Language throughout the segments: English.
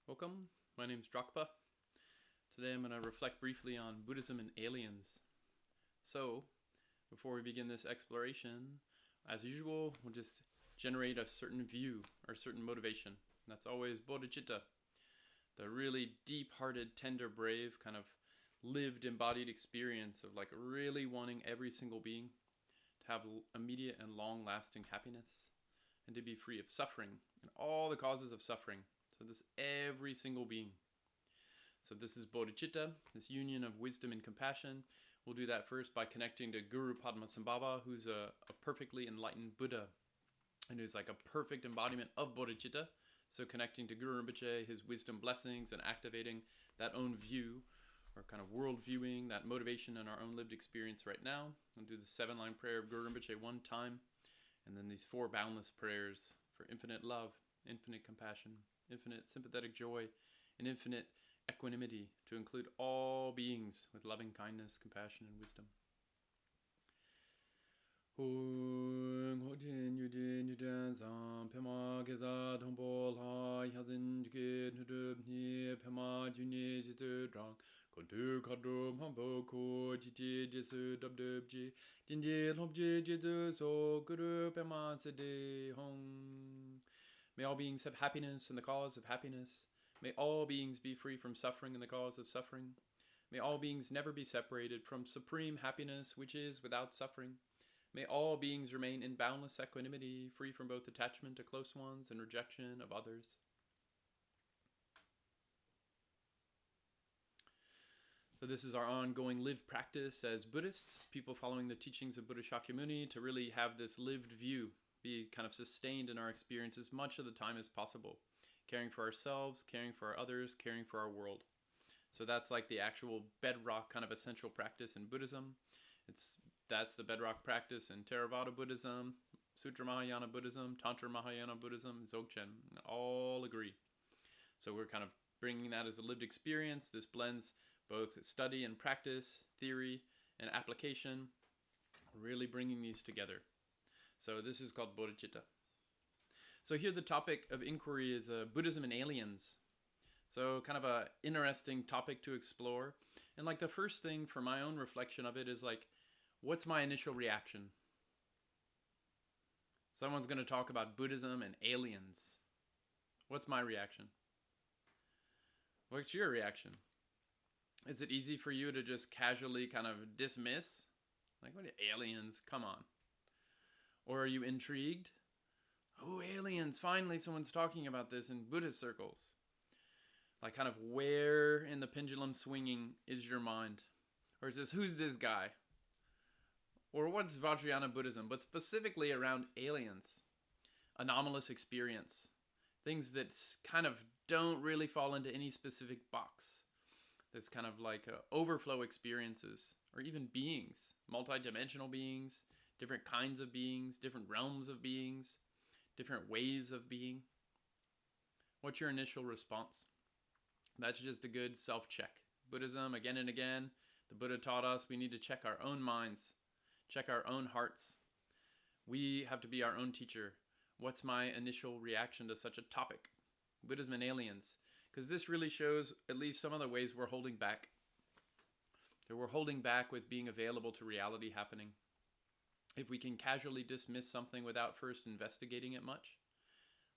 Welcome, my name is Drakpa. Today I'm going to reflect briefly on Buddhism and aliens. So, before we begin this exploration, as usual, we'll just generate a certain view or a certain motivation. And that's always Bodhichitta, the really deep-hearted, tender, brave, kind of lived, embodied experience of like really wanting every single being to have immediate and long-lasting happiness and to be free of suffering and all the causes of suffering. So this every single being. So this is Bodhichitta, this union of wisdom and compassion. We'll do that first by connecting to Guru Padmasambhava, who's a perfectly enlightened Buddha and who's like a perfect embodiment of Bodhichitta. So connecting to Guru Rinpoche, his wisdom blessings, and activating that own view or kind of world viewing, that motivation in our own lived experience right now. We'll do the 7-line prayer of Guru Rinpoche one time, and then these 4 boundless prayers for infinite love, infinite compassion, infinite sympathetic joy, and infinite equanimity to include all beings with loving kindness, compassion, and wisdom. May all beings have happiness in the cause of happiness. May all beings be free from suffering in the cause of suffering. May all beings never be separated from supreme happiness, which is without suffering. May all beings remain in boundless equanimity, free from both attachment to close ones and rejection of others. So this is our ongoing lived practice as Buddhists, people following the teachings of Buddha Shakyamuni, to really have this lived view, be kind of sustained in our experience as much of the time as possible. Caring for ourselves, caring for our others, caring for our world. So that's like the actual bedrock kind of essential practice in Buddhism. That's the bedrock practice in Theravada Buddhism, Sutra Mahayana Buddhism, Tantra Mahayana Buddhism, Dzogchen, all agree. So we're kind of bringing that as a lived experience. This blends both study and practice, theory and application, really bringing these together. So this is called Bodhichitta. So here the topic of inquiry is Buddhism and aliens. So kind of a interesting topic to explore. And like the first thing for my own reflection of it is like, what's my initial reaction? Someone's going to talk about Buddhism and aliens. What's my reaction? What's your reaction? Is it easy for you to just casually kind of dismiss? Like, what are aliens? Come on. Or are you intrigued? Oh, aliens, finally someone's talking about this in Buddhist circles. Like kind of where in the pendulum swinging is your mind? Or is this, who's this guy? Or what's Vajrayana Buddhism? But specifically around aliens. Anomalous experience. Things that kind of don't really fall into any specific box. That's kind of like overflow experiences. Or even beings. Multidimensional beings. Different kinds of beings. Different realms of beings. Different ways of being. What's your initial response? That's just a good self-check. Buddhism, again and again, the Buddha taught us we need to check our own minds, check our own hearts. We have to be our own teacher. What's my initial reaction to such a topic? Buddhism and aliens. Because this really shows at least some of the ways we're holding back. That we're holding back with being available to reality happening. If we can casually dismiss something without first investigating it much,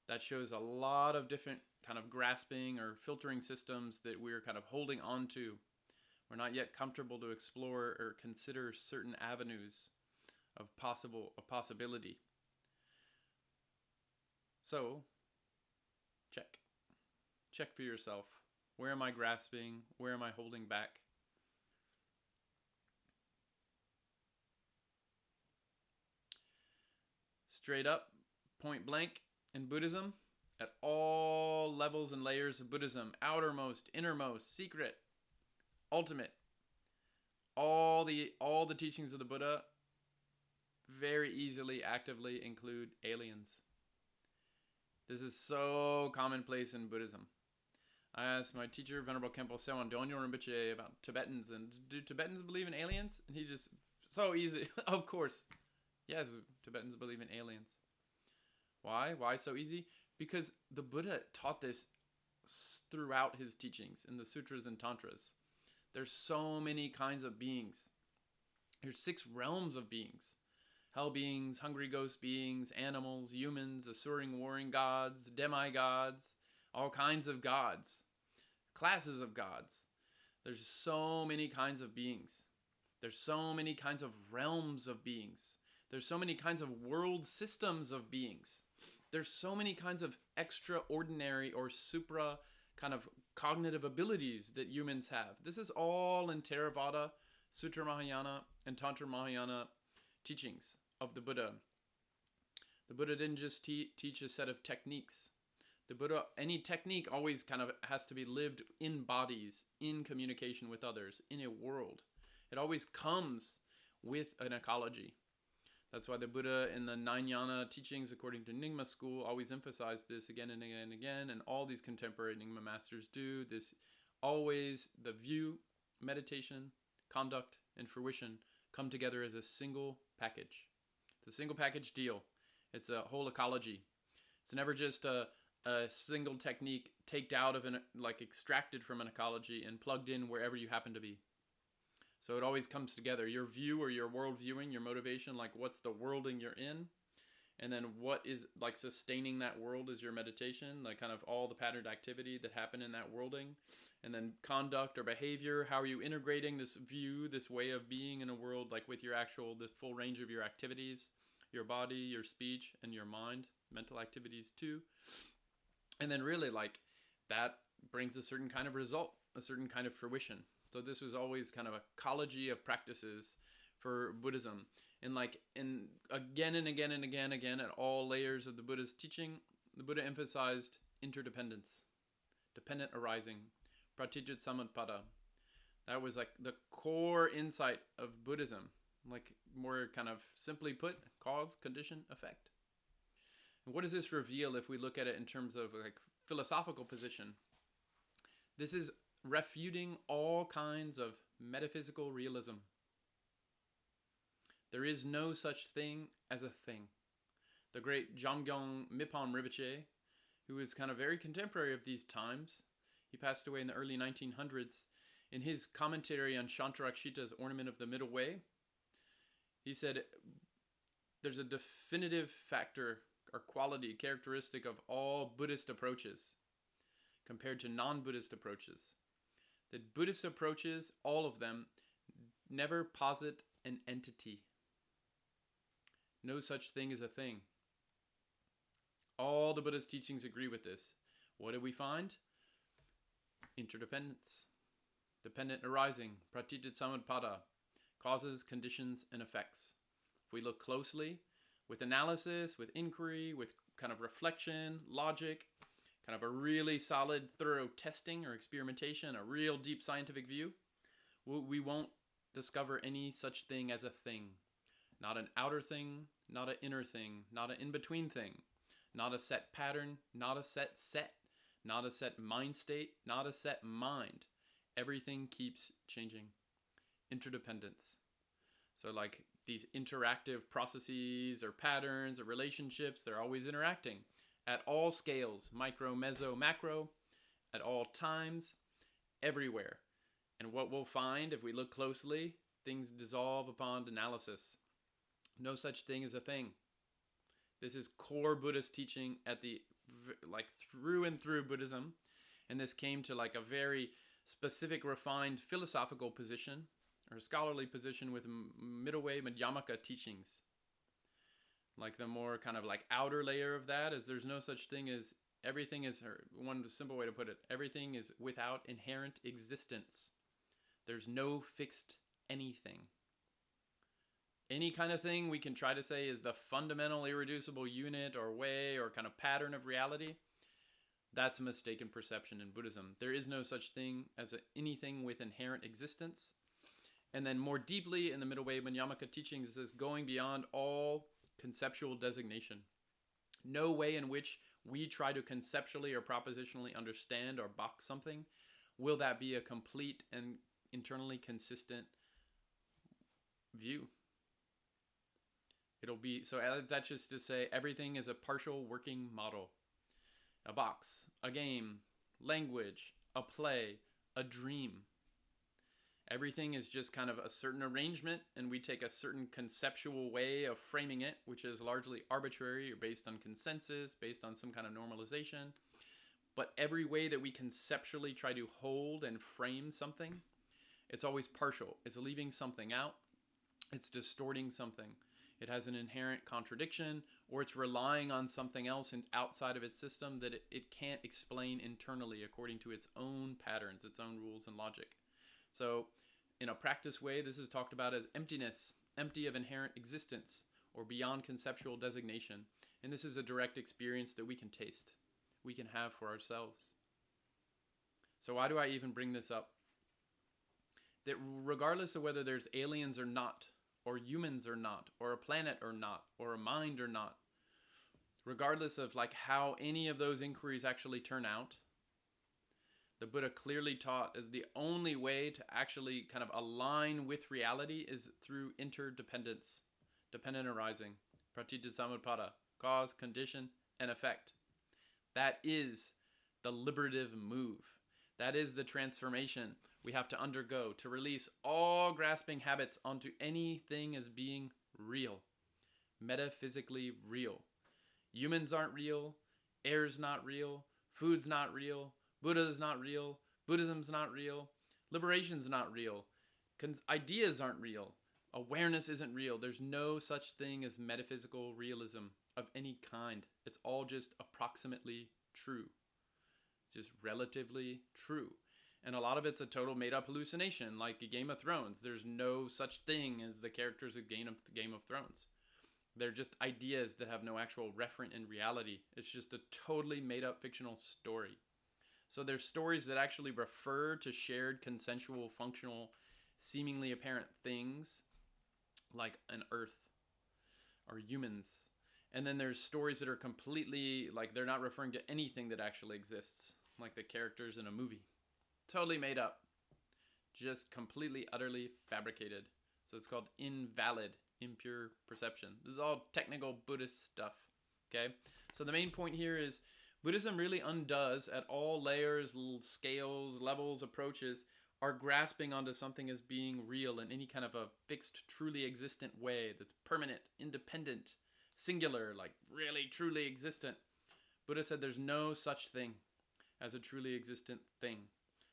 that shows a lot of different kind of grasping or filtering systems that we're kind of holding on to. We're not yet comfortable to explore or consider certain avenues of possibility. So, check. Check for yourself. Where am I grasping? Where am I holding back? Straight up, point blank, in Buddhism, at all levels and layers of Buddhism, outermost, innermost, secret, ultimate, all the teachings of the Buddha very easily, actively include aliens. This is so commonplace in Buddhism. I asked my teacher, Venerable Khenpo Sewan Donyo Rinpoche, about Tibetans, and do Tibetans believe in aliens? And he just, so easy, of course. Yes, Tibetans believe in aliens. Why? Why so easy? Because the Buddha taught this throughout his teachings in the sutras and tantras. There's so many kinds of beings. There's 6 realms of beings. Hell beings, hungry ghost beings, animals, humans, asuring warring gods, demigods, all kinds of gods, classes of gods. There's so many kinds of beings. There's so many kinds of realms of beings. There's so many kinds of world systems of beings. There's so many kinds of extraordinary or supra kind of cognitive abilities that humans have. This is all in Theravada, Sutra Mahayana, and Tantra Mahayana teachings of the Buddha. The Buddha didn't just teach a set of techniques. The Buddha, any technique always kind of has to be lived in bodies, in communication with others, in a world. It always comes with an ecology. That's why the Buddha in the 9 Jnana teachings, according to Nyingma school, always emphasized this again and again and again, and all these contemporary Nyingma masters do this. Always the view, meditation, conduct, and fruition come together as a single package. It's a single package deal. It's a whole ecology. It's never just a single technique taked out of extracted from an ecology and plugged in wherever you happen to be. So it always comes together. Your view or your world viewing, your motivation, like what's the worlding you're in, and then what is like sustaining that world is your meditation, like kind of all the patterned activity that happen in that worlding, and then conduct or behavior. How are you integrating this view, this way of being in a world, like with your actual, the full range of your activities, your body, your speech, and your mind, mental activities too. And then really like that brings a certain kind of result, a certain kind of fruition. So this was always kind of a ecology of practices for Buddhism. And again and again and again at all layers of the Buddha's teaching, the Buddha emphasized interdependence, dependent arising, pratitya samutpada. That was like the core insight of Buddhism, like more kind of simply put, cause, condition, effect. And what does this reveal if we look at it in terms of like philosophical position? This is refuting all kinds of metaphysical realism. There is no such thing as a thing. The great Jamgyong Mipham Rinpoche, who is kind of very contemporary of these times, he passed away in the early 1900s. In his commentary on Shantarakshita's Ornament of the Middle Way, he said, there's a definitive factor or quality, characteristic of all Buddhist approaches compared to non-Buddhist approaches. That Buddhist approaches, all of them, never posit an entity. No such thing as a thing. All the Buddhist teachings agree with this. What do we find? Interdependence. Dependent arising. Pratitya samutpada. Causes, conditions, and effects. If we look closely, with analysis, with inquiry, with kind of reflection, logic, kind of a really solid, thorough testing or experimentation, a real deep scientific view, we won't discover any such thing as a thing. Not an outer thing, not an inner thing, not an in-between thing, not a set pattern, not a set, not a set mind state, not a set mind. Everything keeps changing. Interdependence. So like these interactive processes or patterns or relationships, they're always interacting at all scales, micro, meso, macro, at all times, everywhere. And what we'll find if we look closely, things dissolve upon analysis. No such thing as a thing. This is core Buddhist teaching at the, like through and through Buddhism. And this came to like a very specific, refined philosophical position or scholarly position with middle way Madhyamaka teachings. Like the more kind of like outer layer of that is there's no such thing as everything is, one simple way to put it, everything is without inherent existence. There's no fixed anything. Any kind of thing we can try to say is the fundamental irreducible unit or way or kind of pattern of reality. That's a mistaken perception in Buddhism. There is no such thing as anything with inherent existence. And then more deeply in the middle way Madhyamaka teachings, it says going beyond all conceptual designation. No way in which we try to conceptually or propositionally understand or box something will that be a complete and internally consistent view. It'll be, so that's just to say everything is a partial working model. A box, a game, language, a play, a dream. Everything is just kind of a certain arrangement, and we take a certain conceptual way of framing it, which is largely arbitrary or based on consensus, based on some kind of normalization. But every way that we conceptually try to hold and frame something, it's always partial. It's leaving something out. It's distorting something. It has an inherent contradiction, or it's relying on something else outside of its system that it can't explain internally according to its own patterns, its own rules and logic. So in a practice way, this is talked about as emptiness, empty of inherent existence or beyond conceptual designation. And this is a direct experience that we can taste, we can have for ourselves. So why do I even bring this up? That regardless of whether there's aliens or not, or humans or not, or a planet or not, or a mind or not, regardless of like how any of those inquiries actually turn out, the Buddha clearly taught is the only way to actually kind of align with reality is through interdependence, dependent arising, pratityasamutpada, cause, condition, and effect. That is the liberative move. That is the transformation we have to undergo to release all grasping habits onto anything as being real, metaphysically real. Humans aren't real, air's not real, food's not real, Buddha's not real, Buddhism's not real, liberation's not real, ideas aren't real, awareness isn't real. There's no such thing as metaphysical realism of any kind. It's all just approximately true. It's just relatively true. And a lot of it's a total made-up hallucination, like Game of Thrones. There's no such thing as the characters of Game of Thrones. They're just ideas that have no actual referent in reality. It's just a totally made-up fictional story. So there's stories that actually refer to shared, consensual, functional, seemingly apparent things, like an earth or humans. And then there's stories that are completely, like they're not referring to anything that actually exists, like the characters in a movie. Totally made up. Just completely, utterly fabricated. So it's called invalid, impure perception. This is all technical Buddhist stuff. Okay? So the main point here is Buddhism really undoes at all layers, scales, levels, approaches, are grasping onto something as being real in any kind of a fixed, truly existent way that's permanent, independent, singular, like really, truly existent. Buddha said there's no such thing as a truly existent thing.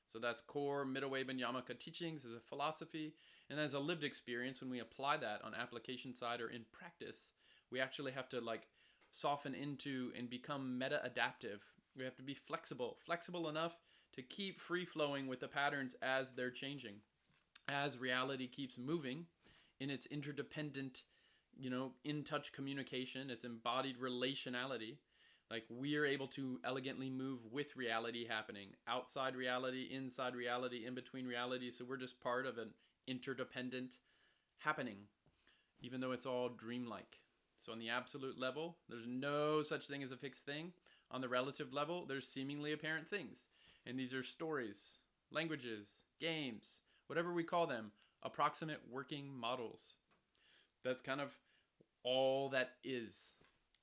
So that's core middle way Yamaka teachings as a philosophy, and as a lived experience. When we apply that on application side or in practice, we actually have to like soften into and become meta-adaptive. We have to be flexible enough to keep free-flowing with the patterns as they're changing. As reality keeps moving in its interdependent, in-touch communication, its embodied relationality, like we are able to elegantly move with reality happening, outside reality, inside reality, in between reality. So we're just part of an interdependent happening, even though it's all dreamlike. So on the absolute level, there's no such thing as a fixed thing. On the relative level, there's seemingly apparent things. And these are stories, languages, games, whatever we call them, approximate working models. That's kind of all that is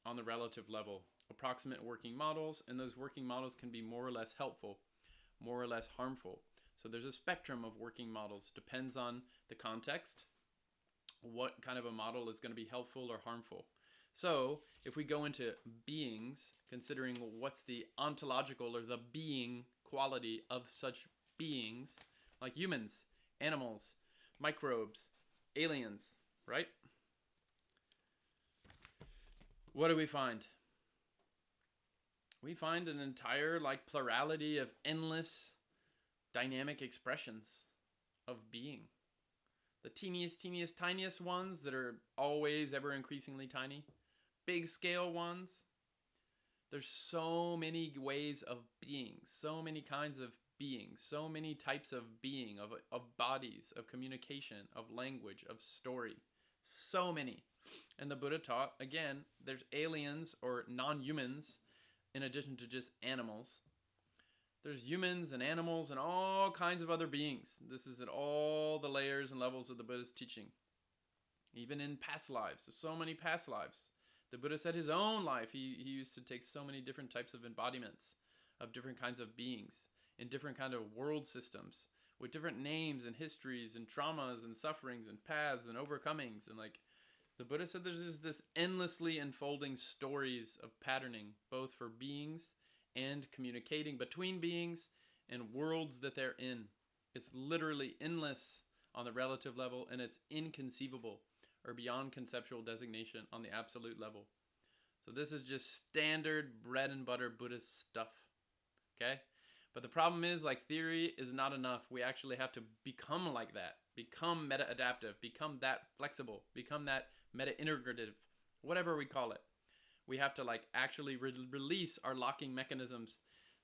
on the relative level. Approximate working models, and those working models can be more or less helpful, more or less harmful. So there's a spectrum of working models. Depends on the context, what kind of a model is going to be helpful or harmful. So if we go into beings, considering what's the ontological or the being quality of such beings, like humans, animals, microbes, aliens, right? What do we find? We find an entire plurality of endless dynamic expressions of being. The teeniest, tiniest ones that are always ever increasingly tiny. Big scale ones. There's so many ways of being, so many kinds of being, so many types of being, of bodies, of communication, of language, of story. So many. And the Buddha taught, again, there's aliens or non-humans in addition to just animals. There's humans and animals and all kinds of other beings. This is at all the layers and levels of the Buddha's teaching. Even in past lives. There's so many past lives. The Buddha said his own life, he used to take so many different types of embodiments of different kinds of beings in different kind of world systems with different names and histories and traumas and sufferings and paths and overcomings. And like the Buddha said, there's just this endlessly unfolding stories of patterning, both for beings and communicating between beings and worlds that they're in. It's literally endless on the relative level, and it's inconceivable or beyond conceptual designation on the absolute level. So this is just standard bread and butter Buddhist stuff. Okay? But the problem is, like, theory is not enough. We actually have to become like that. Become meta-adaptive. Become that flexible. Become that meta-integrative. Whatever we call it. We have to, like, actually release our locking mechanisms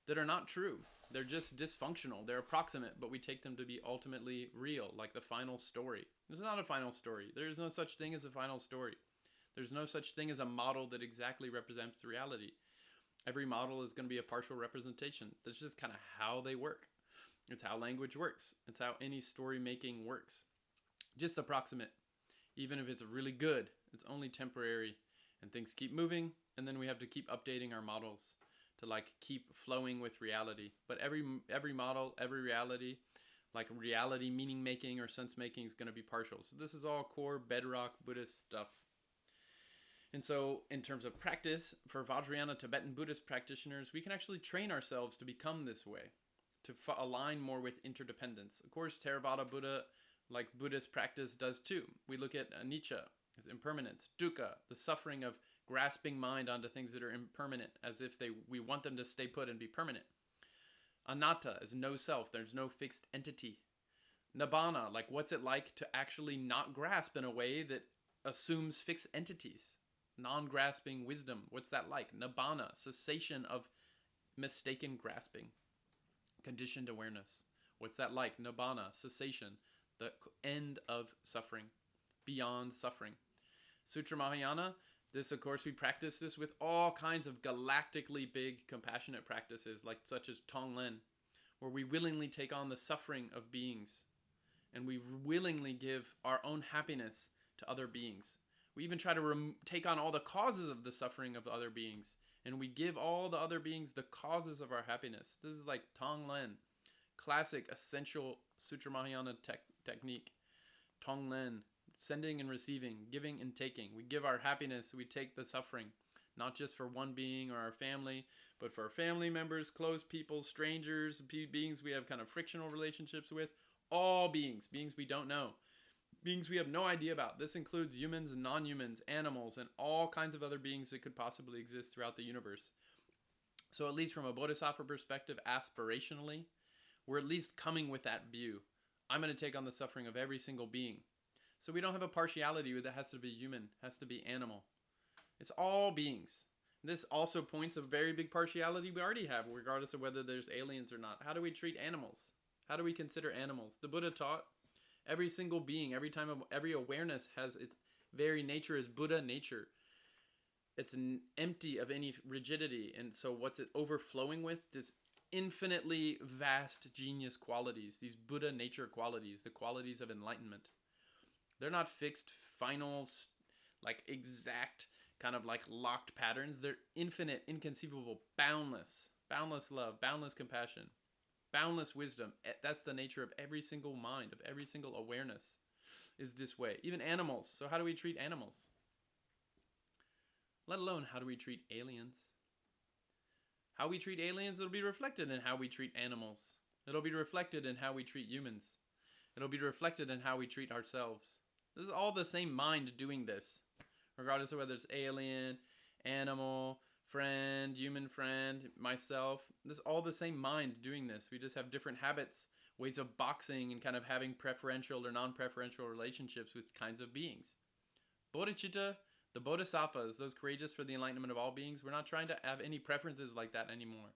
that are not true. They're just dysfunctional. They're approximate, but we take them to be ultimately real, like the final story. There's not a final story. There's no such thing as a final story. There's no such thing as a model that exactly represents reality. Every model is going to be a partial representation. That's just kind of how they work. It's how language works. It's how any story making works. Just approximate. Even if it's really good, it's only temporary. And things keep moving, and then we have to keep updating our models to like keep flowing with reality. But every model, every reality, like reality meaning making or sense making is going to be partial. So this is all core bedrock Buddhist stuff. And so in terms of practice, for Vajrayana Tibetan Buddhist practitioners, we can actually train ourselves to become this way, to align more with interdependence. Of course, Theravada Buddha, like Buddhist practice, does too. We look at anicca, as impermanence, dukkha, the suffering of grasping mind onto things that are impermanent, as if we want them to stay put and be permanent. Anatta is no self. There's no fixed entity. Nibbana, like what's it like to actually not grasp in a way that assumes fixed entities. Non-grasping wisdom, what's that like? Nibbana, cessation of mistaken grasping. Conditioned awareness, what's that like? Nibbana, cessation, the end of suffering, beyond suffering. Sutra Mahayana, this, of course, we practice this with all kinds of galactically big compassionate practices, like such as Tonglen, where we willingly take on the suffering of beings, and we willingly give our own happiness to other beings. We even try to take on all the causes of the suffering of other beings, and we give all the other beings the causes of our happiness. This is like Tonglen, classic, essential Sutra Mahayana technique. Tonglen, sending and receiving, giving and taking. We give our happiness, we take the suffering, not just for one being or our family, but for our family members, close people, strangers, beings we have kind of frictional relationships with, all beings we don't know, beings we have no idea about. This includes humans and non-humans, animals, and all kinds of other beings that could possibly exist throughout the universe. So at least from a bodhisattva perspective, aspirationally, we're at least coming with that view. I'm going to take on the suffering of every single being. So we don't have a partiality that has to be human, has to be animal. It's all beings. This also points a very big partiality we already have, regardless of whether there's aliens or not. How do we treat animals? How do we consider animals? The Buddha taught every single being, every awareness has its very nature is Buddha nature. It's empty of any rigidity. And so what's it overflowing with? This infinitely vast genius qualities, these Buddha nature qualities, the qualities of enlightenment. They're not fixed, final, like exact kind of like locked patterns. They're infinite, inconceivable, boundless love, boundless compassion, boundless wisdom. That's the nature of every single mind, of every single awareness is this way. Even animals. So how do we treat animals? Let alone how do we treat aliens? How we treat aliens, it'll be reflected in how we treat animals. It'll be reflected in how we treat humans. It'll be reflected in how we treat ourselves. This is all the same mind doing this, regardless of whether it's alien, animal, friend, human friend, myself. This is all the same mind doing this. We just have different habits, ways of boxing, and kind of having preferential or non-preferential relationships with kinds of beings. Bodhichitta, the bodhisattvas, those courageous for the enlightenment of all beings, we're not trying to have any preferences like that anymore.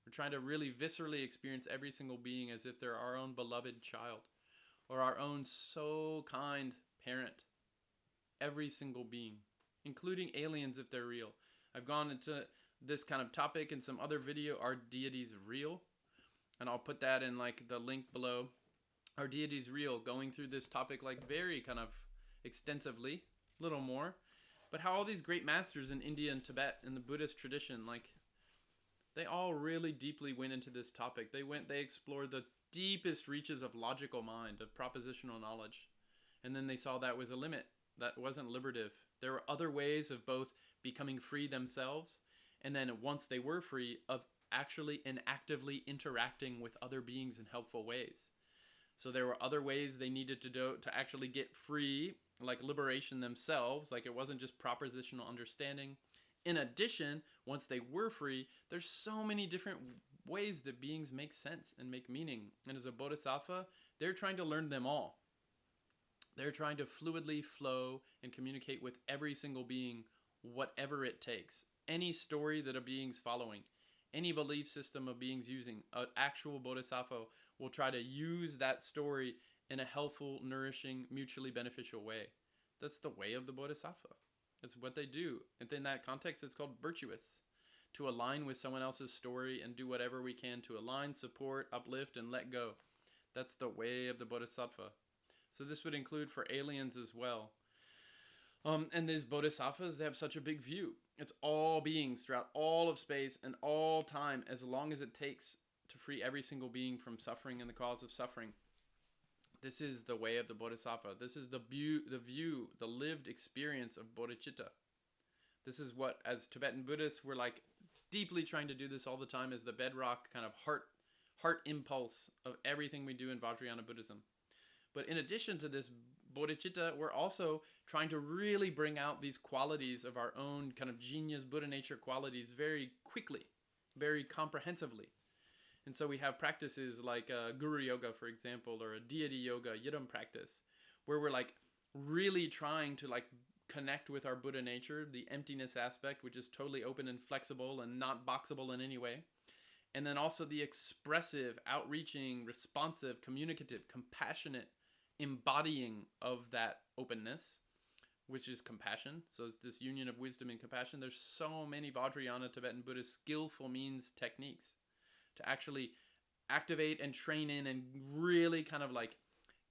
We're trying to really viscerally experience every single being as if they're our own beloved child or our own so kind parent. Every single being, including aliens if they're real. I've gone into this kind of topic in some other video, Are Deities Real? And I'll put that in like the link below. Are Deities Real? Going through this topic like very kind of extensively, a little more. But how all these great masters in India and Tibet in the Buddhist tradition, like They all really deeply went into this topic. They explored the deepest reaches of logical mind, of propositional knowledge. And then they saw that was a limit. That wasn't liberative. There were other ways of both becoming free themselves, and then once they were free, of actually and actively interacting with other beings in helpful ways. So there were other ways they needed to do to actually get free, like liberation themselves. Like it wasn't just propositional understanding. In addition, once they were free, there's so many different ways that beings make sense and make meaning. And as a bodhisattva, they're trying to learn them all. They're trying to fluidly flow and communicate with every single being, whatever it takes. Any story that a being's following, any belief system a being's using, an actual bodhisattva will try to use that story in a helpful, nourishing, mutually beneficial way. That's the way of the bodhisattva. It's what they do. And in that context, it's called virtuous. To align with someone else's story and do whatever we can to align, support, uplift, and let go. That's the way of the bodhisattva. So this would include for aliens as well. And these bodhisattvas, they have such a big view. It's all beings throughout all of space and all time, as long as it takes to free every single being from suffering and the cause of suffering. This is the way of the bodhisattva. This is the view, the lived experience of bodhicitta. This is what, as Tibetan Buddhists, we're like deeply trying to do this all the time as the bedrock kind of heart impulse of everything we do in Vajrayana Buddhism. But in addition to this bodhicitta, we're also trying to really bring out these qualities of our own kind of genius Buddha nature qualities very quickly, very comprehensively. And so we have practices like Guru Yoga, for example, or a Deity Yoga, Yidam practice, where we're like really trying to like connect with our Buddha nature, the emptiness aspect, which is totally open and flexible and not boxable in any way. And then also the expressive, outreaching, responsive, communicative, compassionate embodying of that openness, which is compassion. So it's this union of wisdom and compassion. There's so many Vajrayana Tibetan Buddhist skillful means techniques to actually activate and train in and really kind of like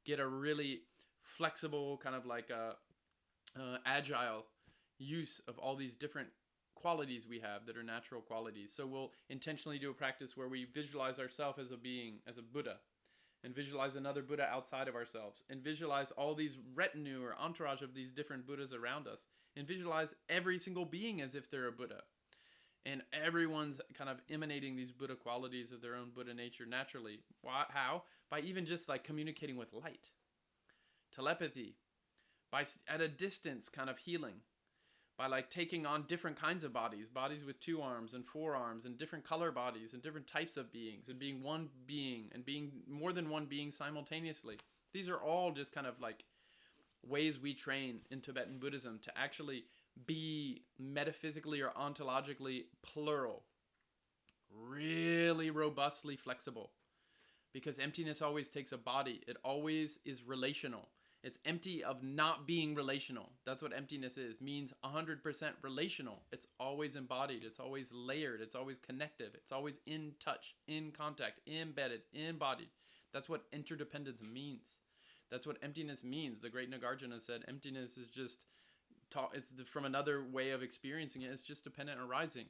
get a really flexible kind of like agile use of all these different qualities we have that are natural qualities. So we'll intentionally do a practice where we visualize ourselves as a being, as a Buddha, and visualize another Buddha outside of ourselves, and visualize all these retinue or entourage of these different Buddhas around us, and visualize every single being as if they're a Buddha. And everyone's kind of emanating these Buddha qualities of their own Buddha nature naturally. How? By even just like communicating with light, telepathy, by at a distance kind of healing, by like taking on different kinds of bodies with 2 arms and 4 arms, and different color bodies and different types of beings, and being one being and being more than one being simultaneously. These are all just kind of like ways we train in Tibetan Buddhism to actually be metaphysically or ontologically plural, really robustly flexible. Because emptiness always takes a body. It always is relational. It's empty of not being relational. That's what emptiness is. Means 100% relational. It's always embodied. It's always layered. It's always connective. It's always in touch, in contact, embedded, embodied. That's what interdependence means. That's what emptiness means. The great Nagarjuna said emptiness is just, it's from another way of experiencing it. It's just dependent arising.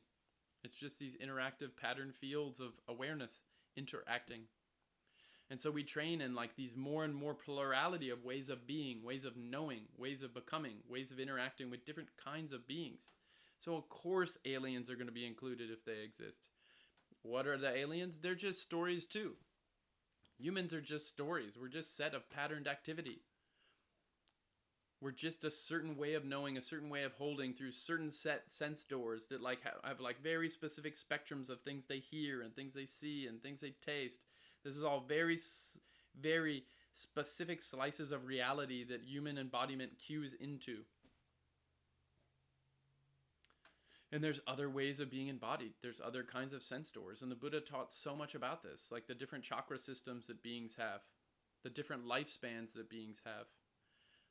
It's just these interactive pattern fields of awareness interacting. And so we train in like these more and more plurality of ways of being, ways of knowing, ways of becoming, ways of interacting with different kinds of beings. So of course aliens are going to be included if they exist. What are the aliens? They're just stories too. Humans are just stories. We're just set of patterned activity. We're just a certain way of knowing, a certain way of holding through certain set sense doors that like have like very specific spectrums of things they hear and things they see and things they taste. This is all very, very specific slices of reality that human embodiment cues into. And there's other ways of being embodied. There's other kinds of sense doors. And the Buddha taught so much about this, like the different chakra systems that beings have, the different lifespans that beings have,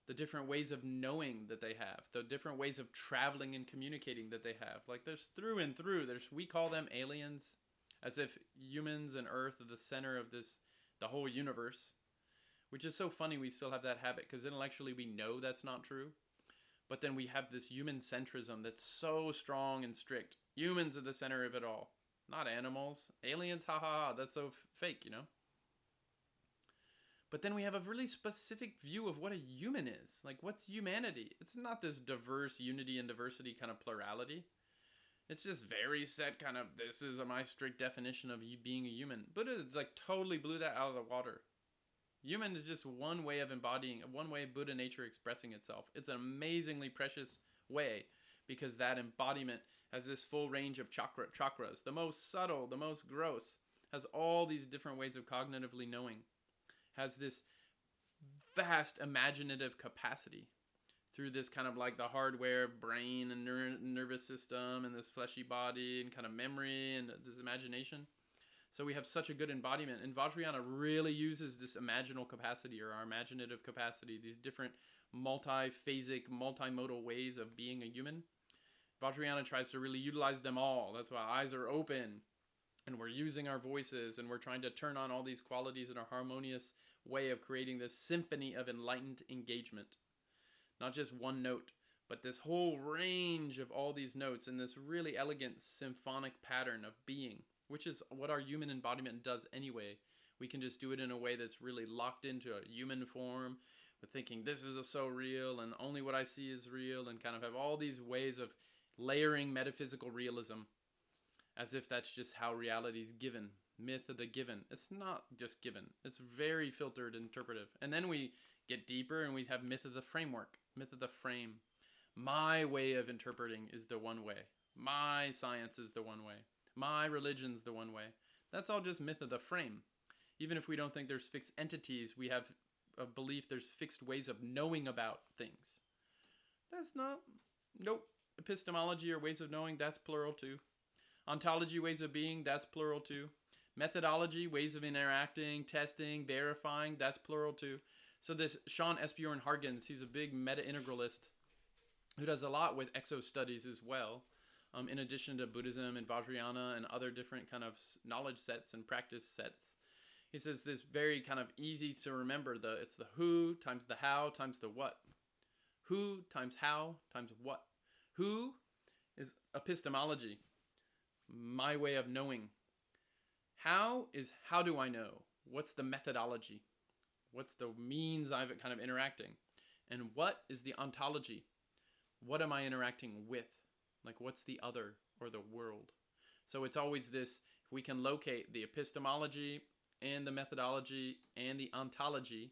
the different ways of knowing that they have, the different ways of traveling and communicating that they have. Like there's through and through. We call them aliens, as if humans and Earth are the center of this, the whole universe, which is so funny we still have that habit, because intellectually we know that's not true. But then we have this human centrism that's so strong and strict. Humans are the center of it all. not animals. Aliens, ha ha ha, that's so fake, you know? But then we have a really specific view of what a human is. Like, what's humanity? It's not this diverse unity and diversity kind of plurality. It's just very set kind of, this is my strict definition of you being a human. Buddha like totally blew that out of the water. Human is just one way of embodying, one way of Buddha nature expressing itself. It's an amazingly precious way because that embodiment has this full range of chakras. The most subtle, the most gross, has all these different ways of cognitively knowing. Has this vast imaginative capacity through this kind of like the hardware, brain and nervous system and this fleshy body and kind of memory and this imagination. So we have such a good embodiment. And Vajrayana really uses this imaginal capacity or our imaginative capacity, these different multi-phasic, multimodal ways of being a human. Vajrayana tries to really utilize them all. That's why eyes are open and we're using our voices and we're trying to turn on all these qualities in a harmonious way of creating this symphony of enlightened engagement. Not just one note, but this whole range of all these notes in this really elegant symphonic pattern of being, which is what our human embodiment does anyway. We can just do it in a way that's really locked into a human form. We're thinking this is so real and only what I see is real and kind of have all these ways of layering metaphysical realism as if that's just how reality is given. Myth of the given. It's not just given. It's very filtered and interpretive. And then we get deeper and we have myth of the framework, myth of the frame. My way of interpreting is the one way. My science is the one way. My religion's the one way. That's all just myth of the frame. Even if we don't think there's fixed entities, we have a belief there's fixed ways of knowing about things. That's not, nope. Epistemology or ways of knowing, that's plural too. Ontology, ways of being, that's plural too. Methodology, ways of interacting, testing, verifying, that's plural too. So this Sean Esbjorn Hargens, he's a big meta-integralist who does a lot with exo-studies as well, in addition to Buddhism and Vajrayana and other different kind of knowledge sets and practice sets. He says this very kind of easy to remember, it's the who times the how times the what. Who times how times what. Who is epistemology, my way of knowing. How is how do I know? What's the methodology? What's the means I'm kind of interacting? And what is the ontology? What am I interacting with? Like what's the other or the world? So it's always this, if we can locate the epistemology and the methodology and the ontology,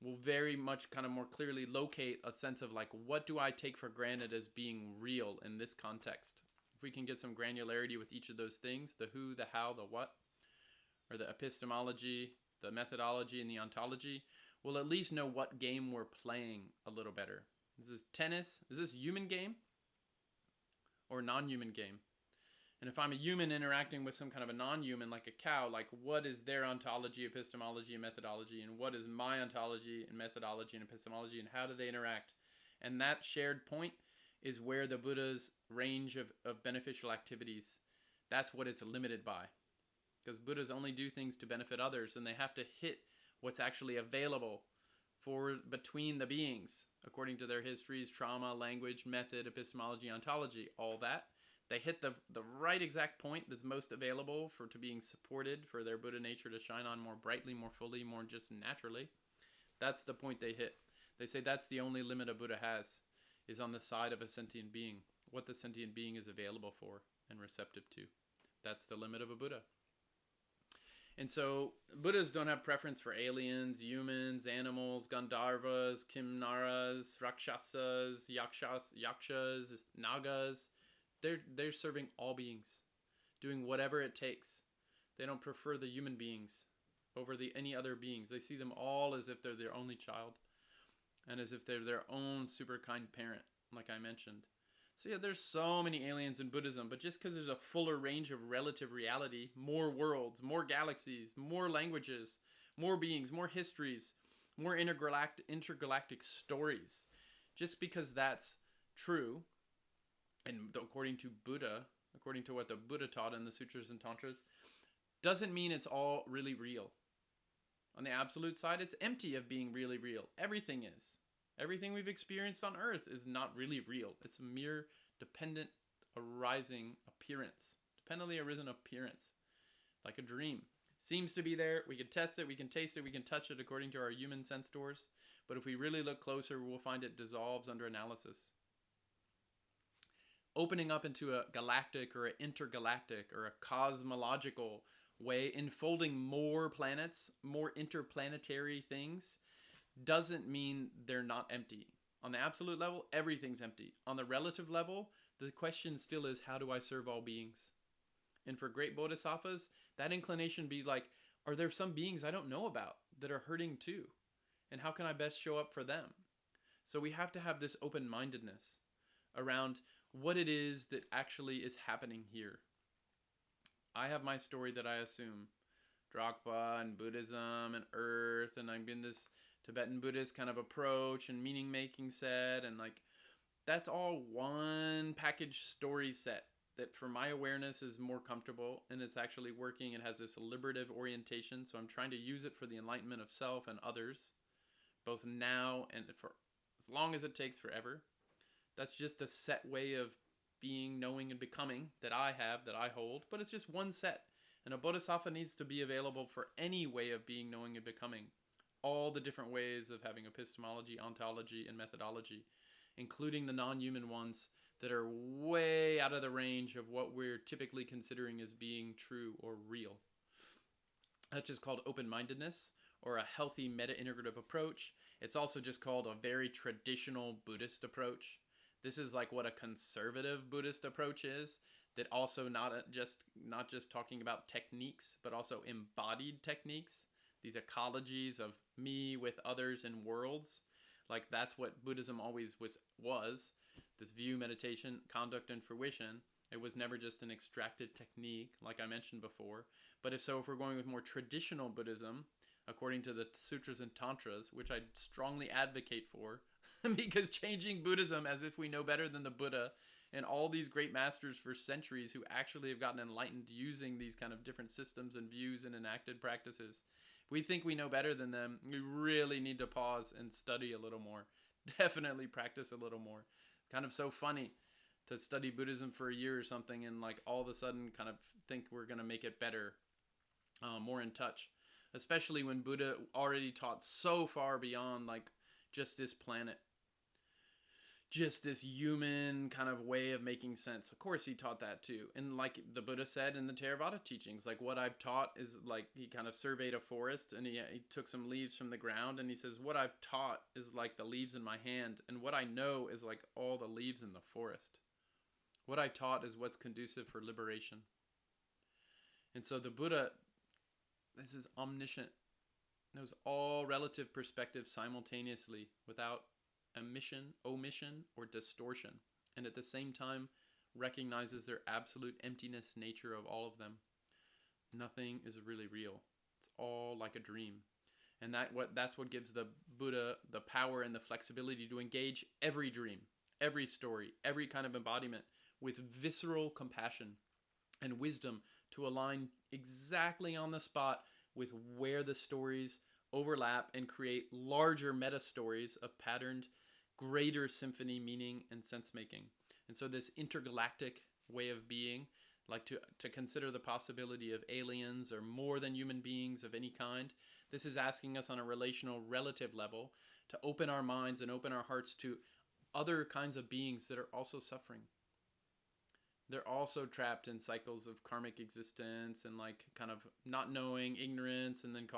we'll very much kind of more clearly locate a sense of like, what do I take for granted as being real in this context? If we can get some granularity with each of those things, the who, the how, the what, or the epistemology, the methodology, and the ontology, we'll at least know what game we're playing a little better. Is this tennis? Is this human game or non-human game? And if I'm a human interacting with some kind of a non-human, like a cow, like what is their ontology, epistemology, and methodology, and what is my ontology and methodology and epistemology, and how do they interact? And that shared point is where the Buddha's range of beneficial activities, that's what it's limited by. Because Buddhas only do things to benefit others, and they have to hit what's actually available for between the beings, according to their histories, trauma, language, method, epistemology, ontology, all that. They hit the right exact point that's most available to being supported, for their Buddha nature to shine on more brightly, more fully, more just naturally. That's the point they hit. They say that's the only limit a Buddha has, is on the side of a sentient being, what the sentient being is available for and receptive to. That's the limit of a Buddha. And so Buddhas don't have preference for aliens, humans, animals, Gandharvas, Kimnaras, Rakshasas, yakshas, nagas. They're serving all beings, doing whatever it takes. They don't prefer the human beings over any other beings. They see them all as if they're their only child and as if they're their own super kind parent, like I mentioned. So yeah, there's so many aliens in Buddhism, but just because there's a fuller range of relative reality, more worlds, more galaxies, more languages, more beings, more histories, more intergalactic stories, just because that's true, and according to Buddha, according to what the Buddha taught in the Sutras and Tantras, doesn't mean it's all really real. On the absolute side, it's empty of being really real. Everything is. Everything we've experienced on Earth is not really real. It's a mere dependent, arising appearance, independently arisen appearance, like a dream. Seems to be there. We can test it, we can taste it, we can touch it according to our human sense doors. But if we really look closer, we'll find it dissolves under analysis. Opening up into a galactic or an intergalactic or a cosmological way, enfolding more planets, more interplanetary things, doesn't mean they're not empty. On the absolute level, everything's empty. On the relative level, the question still is, how do I serve all beings? And for great bodhisattvas, that inclination be like, are there some beings I don't know about that are hurting too? And how can I best show up for them? So we have to have this open-mindedness around what it is that actually is happening here. I have my story that I assume. Drogpa and Buddhism and Earth, and I'm in this Tibetan Buddhist kind of approach and meaning making set, and like that's all one package story set that for my awareness is more comfortable, and it's actually working. It has this liberative orientation, so I'm trying to use it for the enlightenment of self and others, both now and for as long as it takes forever. That's just a set way of being, knowing, and becoming that I have, that I hold, but it's just one set. And a bodhisattva needs to be available for any way of being, knowing, and becoming. All the different ways of having epistemology, ontology, and methodology, including the non-human ones that are way out of the range of what we're typically considering as being true or real. That's just called open-mindedness, or a healthy meta-integrative approach. It's also just called a very traditional Buddhist approach. This is like what a conservative Buddhist approach is, that also not just talking about techniques, but also embodied techniques. These ecologies of me with others and worlds. Like that's what Buddhism always was. This view, meditation, conduct, and fruition. It was never just an extracted technique, like I mentioned before. But if we're going with more traditional Buddhism, according to the sutras and tantras, which I strongly advocate for, because changing Buddhism as if we know better than the Buddha and all these great masters for centuries who actually have gotten enlightened using these kind of different systems and views and enacted practices. If we think we know better than them, we really need to pause and study a little more. Definitely practice a little more. Kind of so funny to study Buddhism for a year or something and like all of a sudden kind of think we're going to make it better, more in touch. Especially when Buddha already taught so far beyond like just this planet. Just this human kind of way of making sense. Of course, he taught that too. And like the Buddha said in the Theravada teachings, like what I've taught is like, he kind of surveyed a forest and he took some leaves from the ground and he says, what I've taught is like the leaves in my hand. And what I know is like all the leaves in the forest. What I taught is what's conducive for liberation. And so the Buddha, this is omniscient, knows all relative perspectives simultaneously without omission, or distortion, and at the same time recognizes their absolute emptiness nature of all of them. Nothing is really real. It's all like a dream. And that's what gives the Buddha the power and the flexibility to engage every dream, every story, every kind of embodiment with visceral compassion and wisdom to align exactly on the spot with where the stories overlap and create larger meta stories of patterned greater symphony, meaning, and sense-making. And so this intergalactic way of being, like to consider the possibility of aliens or more than human beings of any kind, this is asking us on a relational relative level to open our minds and open our hearts to other kinds of beings that are also suffering. They're also trapped in cycles of karmic existence and like kind of not knowing, ignorance, and then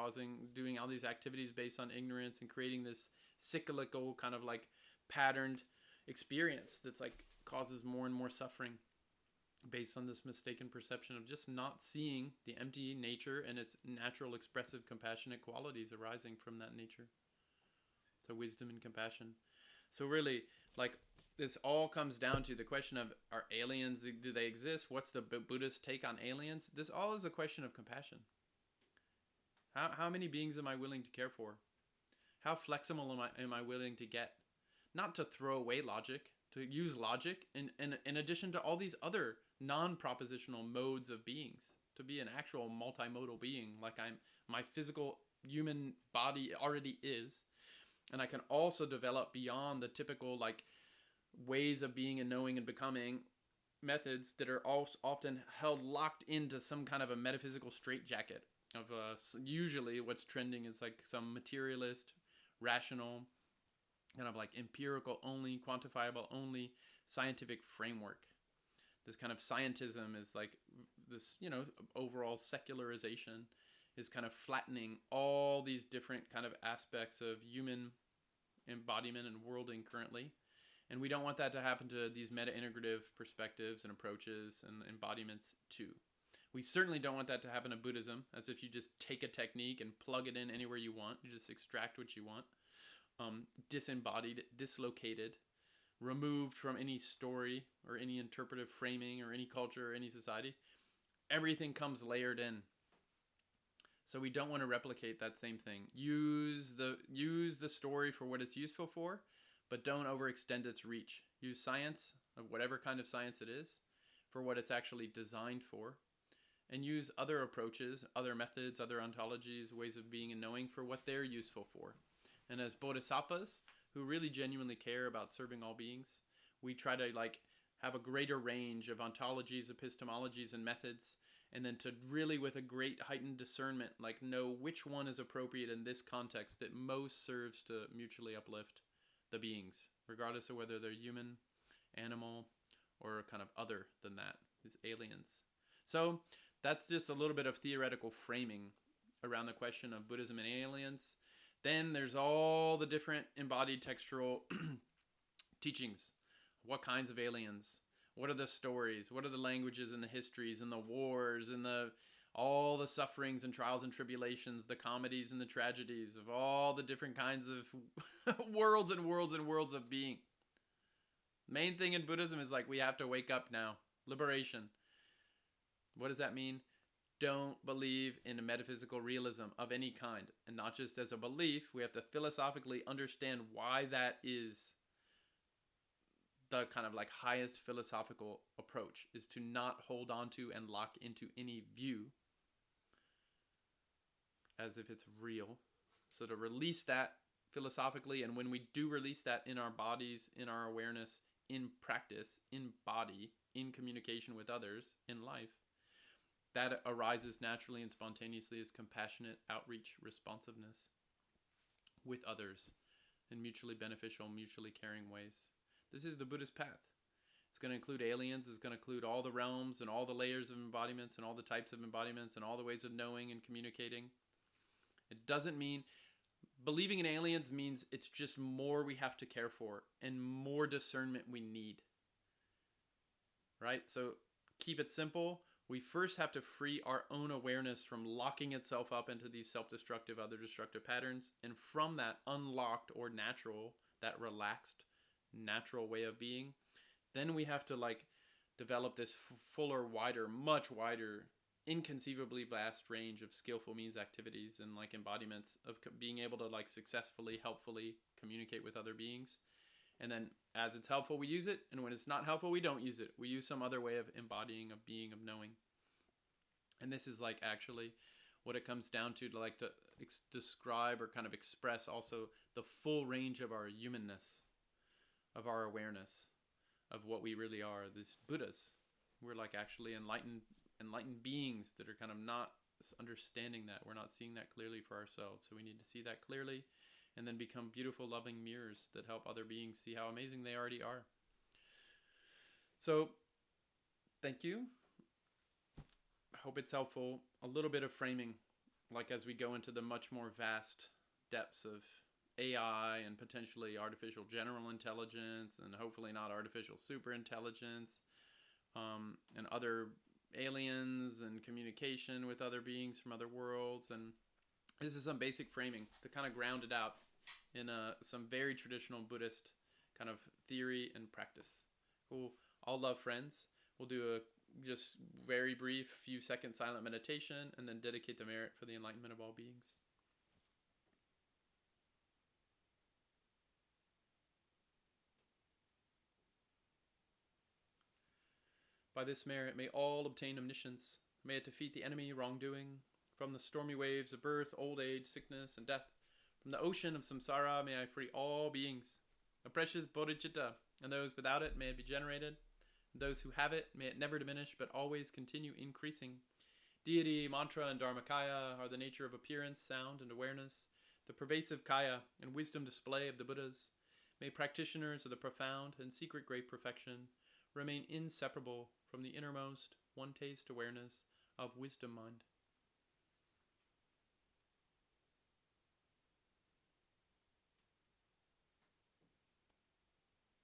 doing all these activities based on ignorance and creating this cyclical kind of like patterned experience that's like causes more and more suffering based on this mistaken perception of just not seeing the empty nature and its natural expressive compassionate qualities arising from that nature. So wisdom and compassion. So really, like, this all comes down to the question of, are aliens, do they exist? What's the Buddhist take on aliens? This all is a question of compassion. How many beings am I willing to care for? How flexible am I willing to get? Not to throw away logic, to use logic in addition to all these other non-propositional modes of beings, to be an actual multimodal being like my physical human body already is. And I can also develop beyond the typical like ways of being and knowing and becoming methods that are also often held locked into some kind of a metaphysical straitjacket of usually what's trending is like some materialist, rational, kind of like empirical only, quantifiable only scientific framework. This kind of scientism is like this, overall secularization is kind of flattening all these different kind of aspects of human embodiment and worlding currently. And we don't want that to happen to these meta-integrative perspectives and approaches and embodiments too. We certainly don't want that to happen to Buddhism, as if you just take a technique and plug it in anywhere you want. You just extract what you want. Disembodied, dislocated, removed from any story or any interpretive framing or any culture or any society. Everything comes layered in. So we don't want to replicate that same thing. Use the story for what it's useful for, but don't overextend its reach. Use science, of whatever kind of science it is, for what it's actually designed for. And use other approaches, other methods, other ontologies, ways of being and knowing for what they're useful for. And as bodhisattvas, who really genuinely care about serving all beings, we try to have a greater range of ontologies, epistemologies, and methods, and then to really, with a great heightened discernment, know which one is appropriate in this context that most serves to mutually uplift the beings, regardless of whether they're human, animal, or kind of other than that, these aliens. So that's just a little bit of theoretical framing around the question of Buddhism and aliens. Then there's all the different embodied textual teachings. What kinds of aliens? What are the stories? What are the languages and the histories and the wars and all the sufferings and trials and tribulations, the comedies and the tragedies of all the different kinds of worlds and worlds and worlds of being? Main thing in Buddhism is we have to wake up now. Liberation. What does that mean? Don't believe in a metaphysical realism of any kind. And not just as a belief, we have to philosophically understand why that is the kind of highest philosophical approach, is to not hold on to and lock into any view as if it's real. So to release that philosophically, and when we do release that in our bodies, in our awareness, in practice, in body, in communication with others, in life, that arises naturally and spontaneously as compassionate outreach, responsiveness with others in mutually beneficial, mutually caring ways. This is the Buddhist path. It's going to include aliens. It's going to include all the realms and all the layers of embodiments and all the types of embodiments and all the ways of knowing and communicating. It doesn't mean believing in aliens means it's just more we have to care for and more discernment we need. Right? So keep it simple. We first have to free our own awareness from locking itself up into these self-destructive, other destructive patterns. And from that unlocked or natural, that relaxed, natural way of being, then we have to develop this fuller, wider, much wider, inconceivably vast range of skillful means activities and embodiments of being able to successfully, helpfully communicate with other beings. And then as it's helpful, we use it. And when it's not helpful, we don't use it. We use some other way of embodying, of being, of knowing. And this is actually what it comes down to describe or kind of express also the full range of our humanness, of our awareness, of what we really are. These Buddhas, we're actually enlightened beings that are kind of not understanding that. We're not seeing that clearly for ourselves. So we need to see that clearly and then become beautiful, loving mirrors that help other beings see how amazing they already are. So, thank you. I hope it's helpful. A little bit of framing, as we go into the much more vast depths of AI and potentially artificial general intelligence and hopefully not artificial super intelligence and other aliens and communication with other beings from other worlds. And this is some basic framing to kind of ground it out in some very traditional Buddhist kind of theory and practice. Cool. All love, friends. We'll do a just very brief few second silent meditation and then dedicate the merit for the enlightenment of all beings. By this merit may all obtain omniscience. May it defeat the enemy wrongdoing. From the stormy waves of birth, old age, sickness, and death. From the ocean of samsara may I free all beings. A precious bodhichitta, and those without it may it be generated. Those who have it, may it never diminish, but always continue increasing. Deity, mantra, and dharmakaya are the nature of appearance, sound, and awareness, the pervasive kaya and wisdom display of the Buddhas. May practitioners of the profound and secret great perfection remain inseparable from the innermost one-taste awareness of wisdom mind.